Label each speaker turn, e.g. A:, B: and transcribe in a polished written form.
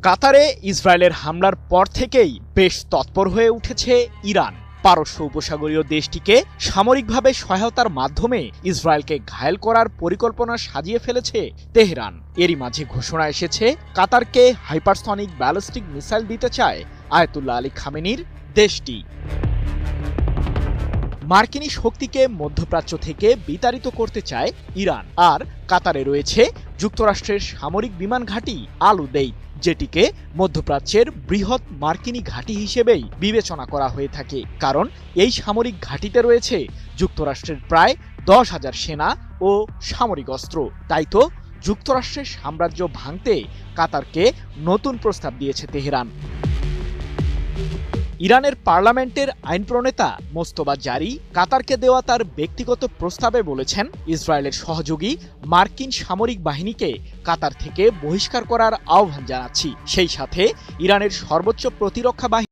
A: কাতারে ইসরায়েলের হামলার পর থেকেই বেশ তৎপর হয়ে উঠেছে ইরান। পারস্য উপসাগরীয় দেশটিকে সামরিকভাবে সহায়তার মাধ্যমে ইসরায়েলকে ঘায়েল করার পরিকল্পনা সাজিয়ে ফেলেছে তেহরান। এরই মাঝে ঘোষণা এসেছে কাতারকে হাইপারসনিক ব্যালিস্টিক মিসাইল দিতে চায় আয়াতুল্লাহ আলী খামেনির দেশটি। মার্কিনী শক্তিকে মধ্যপ্রাচ্য থেকে বিতাড়িত করতে চায় ইরান। আর কাতারে রয়েছে যুক্তরাষ্ট্রের সামরিক বিমান ঘাঁটি আল উদেইদ, যেটিকে মধ্যপ্রাচ্যের বৃহৎ মার্কিনী ঘাঁটি হিসেবেই বিবেচনা করা হয়ে থাকে, কারণ এই সামরিক ঘাঁটিতে রয়েছে যুক্তরাষ্ট্রের প্রায় 10,000 সেনা ও সামরিক অস্ত্র। তাই তো যুক্তরাষ্ট্রের সাম্রাজ্য ভাঙতে কাতারকে নতুন প্রস্তাব দিয়েছে তেহরান। ইরানের পার্লামেন্টের আইন প্রণেতা মোস্তফা জারি কাতারকে দেওয়া তার ব্যক্তিগত প্রস্তাবে বলেছেন, ইসরায়েলের সহযোগী মার্কিন সামরিক বাহিনীকে কাতার থেকে বহিষ্কার করার আহ্বান জানাচ্ছি। সেই সাথে ইরানের সর্বোচ্চ প্রতিরক্ষা বাহিনী